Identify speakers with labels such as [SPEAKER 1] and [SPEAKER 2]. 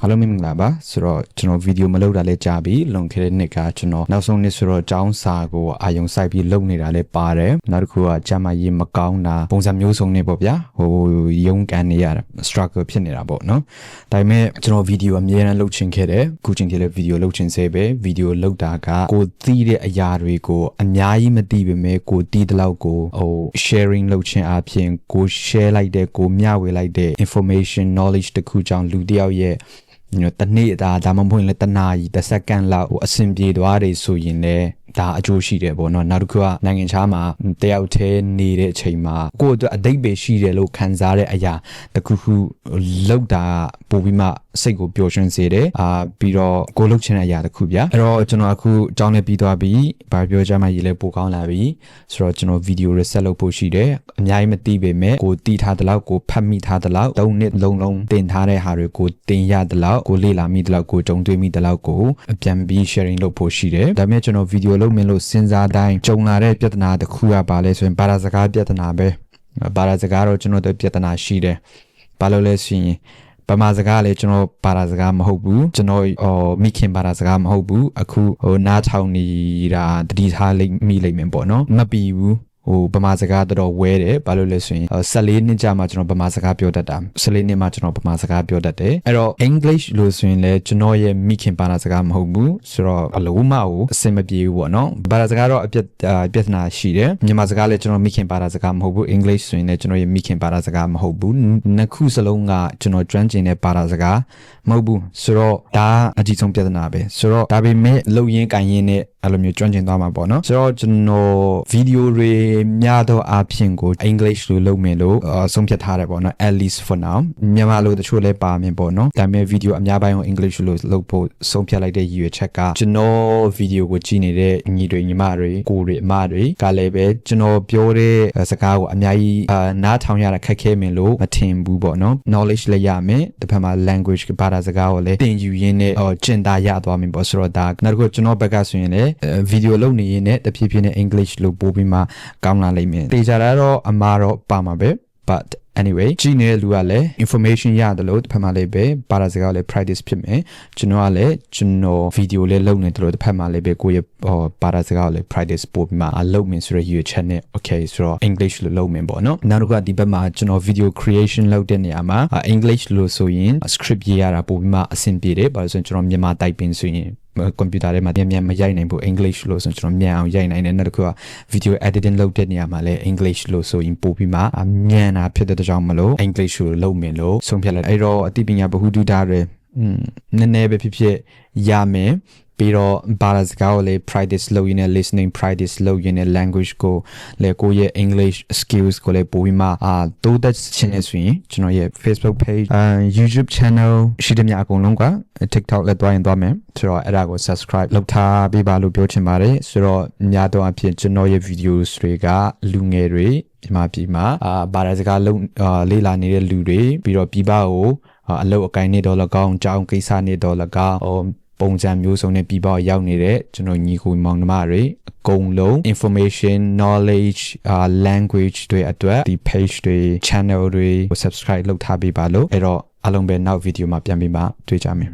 [SPEAKER 1] Hello မင်္ဂလာပါဆိုတော့ကျွန်တော်ဗီဒီယိုမလုပ်တာလဲကြာပြီလွန်ခဲ့တဲ့နှစ်ကကျွန်တော်နောက်ဆုံးနှစ်ဆိုတော့ကျောင်းစာကိုအာယုံစိုက်ပြီးလုပ်နေတာလဲပါတယ်နောက်တစ်ခုကကျမရေးမကောင်းတာပုံစံမျိုးစုံနေပေါ့ဗျာဟိုရုန်းကန်နေရတာ struggle ဖြစ်နေတာပေါ့နော်ဒါပေမဲ့ကျွန်တော်ဗီဒီယိုအမြဲတမ်းလုပ်ချင်ခဲ့တယ်အခုချိန်ထိလဲဗီဒီယိုလုပ်ချင်စေပဲဗီဒီယိုလုပ်တာကကိုသိတဲ့အရာတွေကိုအများကြီးမသိပေမဲ့ကိုသိတဲ့လောက်ကိုဟို sharing လုပ်ချင်အပြင်ကို share လိုက်တဲ့ကိုမျှဝေလိုက်တဲ့ information knowledge တခုကြောင့်လူတစ်ယောက်ရဲ့တနေ့ဒါမှမဟုတ်ရင်လည်းတနာရီတစ်စက္ကန့်လောက်အဆင်ပြေသွားတယ်ဆိုရင်လည်းဒါအကျိုးရှိတယ်ပေါ့နော်နောက်တစ်ခုကနိုင်ငံခြားမှာတယောက်တည်းနေတဲ့အချိန်မှာကိုယ့်အတွက်အတိတ်ပဲရှိတယ်လို့ခံစားတဲ့အရာတခုခုလောက်တာပို့ပြီးမှစိတ်ကိုပျော်ရွှင်စေတယ်ပြီးတော့ကိုလှုပ်ချင်တဲ့အရာတခုဗျာအဲ့တော့ကျွန်တော်အခုအကြောင်းလေးပြီးသွားပြီဘာပြောကြမှာရေးလဲပိုကောင်းလာပြီဆိုတော့ကျွန်တော်ဗီဒီယို reset လုပ်ဖို့ရှိတယ်အများကြီးမသိပေမဲ့ကိုတီးထားတဲ့လောက်ကိုဖတ်မိထားတဲ့လောက်3နှစ်လုံးတင်ထားတဲ့ဟာတွေကိုတင်ရတဲ့လောက်ကိုလေ့လာမိတဲ့လောက်ကိုကြုံတွေ့မိတဲ့လောက်ကိုအပြန်ပြီး sharing လုပ်ဖို့ရှိတယ်ဒါပေမဲ့ကျွန်တော်ဗီဒီယိုလုပ်မင်းလို့စဉ်းစားတိုင်းကြုံလာတဲ့ပြဿနာတစ်ခုကဘာလဲဆိုရင်ဘာသာစကားပြဿနာပဲဘာသာစကားတော့ကျွန်တော်တို့ပြဿနာရှိတယ်ဘာလို့လဲဆိုရင်ပမာစကားလည်းကျွန်တော်ဘာသာစကားမဟုတ်ဘူးကျွန်တော်မိခင်ဘာသာစကားမဟုတ်ဘူးအခုနားထောင်နေတာတတိထားလိမ့်မိလိမ့်မယ်ပေါ့နော်မပြီးဘူးဗမာစကားတော်ဝဲတယ်ဘာလို့လဲဆိုရင်14နှစ်ကြာမှကျွန်တော်ဗမာစကားပြောတတ်တာ14နှစ်မှကျွန်တော်ဗမာစကားပြောတတ်တယ်အဲ့တော့ English လို့ဆိုရင်လည်းကျွန်တော်ရဲ့မိခင်ဘာသာစကားမဟုတ်ဘူးဆိုတော့အလုံးမကိုအဆင်မပြေဘူးပေါ့နော်ဘာသာစကားတော့ပြဿနာရှိတယ်မြန်မာစကားလည်းကျွန်တော်မိခင်ဘာသာစကားမဟုတ်ဘူး English ဆိုရင်လည်းကျွန်တော်ရဲ့မိခင်ဘာသာစကားမဟုတ်ဘူးနှစ်ခုစလုံးကကျွန်တော်ကျွမ်းကျင်တဲ့ဘာသာစကားမဟုတ်ဘူးဆိုတော့ဒါအကြီးဆုံးပြဿနာပဲဆိုတော့ဒါပေမဲ့လုံရင်းကန်ရင်းနဲ့အဲ့လိုမျိုးကျွမ်းကျင်သွားမှာပေါ့နော်ဆိုတော့ကျွန်တော်ဗီဒီယိုတွေများသောအားဖြင့်ကို English လို့လုပ်မယ်လို့ဆုံးဖြတ်ထားတယ်ပေါ့နော် at least for now မြန်မာလိုတချို့လည်းပါမယ်ပေါ့နော်ဒါပေမဲ့ဗီဒီယိုအများပိုင်းကို English လို့လုပ်ဖို့ဆုံးဖြတ်လိုက်တဲ့ရည်ရွယ်ချက်ကကျွန်တော်ဗီဒီယိုကိုကြည့်နေတဲ့ညီတွေညီမတွေကိုတွေအမတွေကလည်းပဲကျွန်တော်ပြောတဲ့စကားကိုအများကြီးနားထောင်ရတာခက်ခဲမယ်လို့မထင်ဘူးပေါ့နော် knowledge လည်းရမယ်တစ်ဖက်မှာ language ဘာသာစကားကိုလည်းသင်ယူရင်းနဲ့ကျင့်သားရသွားမယ်ပေါ့ဆိုတော့ဒါနောက်တစ်ခုကျွန်တော်ဘက်ကဆိုရင်လည်းဗီဒီယိုလုပ်နေရင်းနဲ့တဖြည်းဖြည်းနဲ့ English လို့ပို့ပြီးမှကောင်းလာလိမ့်မယ်တေချာတော့အမှားတော့ပါမှာပဲ but anyway ကြည့်နေတဲ့လူကလည်း information ရတယ်လို့တစ်ဖက်မှာလည်းပဲဘာသာစကားလည်း practice ဖြစ်မယ်ကျွန်တော်ကလည်းကျွန်တော်ဗီဒီယိုလေးလုပ်နေတယ်လို့တစ်ဖက်မှာလည်းပဲကိုယ့်ရဲ့ဘာသာစကားလည်း practice ပို့ပြီးမှလုပ်မယ်ဆိုရရချက်နဲ့ okay ဆိုတော့ English လို့လုပ်မယ်ပေါ့နော်နောက်တစ်ခုကဒီဘက်မှာကျွန်တော် video creation လုပ်တဲ့နေရာမှာ English လို့ဆိုရင် script ရေးရတာပို့ပြီးမှအဆင်ပြေတယ်ဘာလို့ဆိုရင်ကျွန်တော်မြန်မာ typing ဆိုရင်ကွန်ပျူတာထဲမှာမြန်မရိုက်နိုင်ဘူး English လို့ဆိုကျွန်တော်မြန်အောင်ရိုက်နိုင်တယ်နောက်တစ်ခုက video editing လုပ်တဲ့နေရာမှာလည်း English လို့ဆိုရင်ပို့ပြီးမှမြန်တာဖြစ်တဲ့ကြောင့်မလို့ English လို့လုပ်မယ်လို့ဆုံးဖြတ်လိုက်အဲ့တော့အသိပညာဗဟုသုတတွေနည်းနည်းပဲဖြစ်ရမယ်ပြီးတော့ဘာသာစကားကိုလည်း practice လုပ်ရင်းနဲ့ listening practice လုပ်ရင်းနဲ့ language ကိုလည်းကိုယ့်ရဲ့ English skills ကိုလည်းပို့ပြီးမှတိုးတက်ချင်နေဆိုရင်ကျွန်တော်ရဲ့ Facebook page YouTube channel ရှိတယ်များအကုန်လုံးက TikTok လည်းတွားရင်တွားမယ်ဆိုတော့အဲ့ဒါကို subscribe လုပ်ထားပေးပါလို့ပြောချင်ပါတယ်ဆိုတော့များတော့အဖြစ်ကျွန်တော်ရဲ့ videos တွေကလူငယ်တွေမြန်မာပြည်မှာဘာသာစကားလေ့လာနေတဲ့လူတွေပြီးတော့ပြည်ပကိုအလုပ်အကိုင်းနေတော့၎င်းကြောင်းကိစ္စနေတော့၎င်းပုံစံမျိုးစုံနဲ့ပြည်ပရောက်နေတဲ့ကျွန်တော်ညီကိုမောင်နှမတွေအကုန်လုံး information knowledge language တွေအတွက်ဒီ page တွေ channel တွေ subscribe လုပ်ထားပေးပါလို့အဲ့တော့အားလုံးပဲနောက် video မှာပြန်ပြီးမှတွေ့ကြမယ်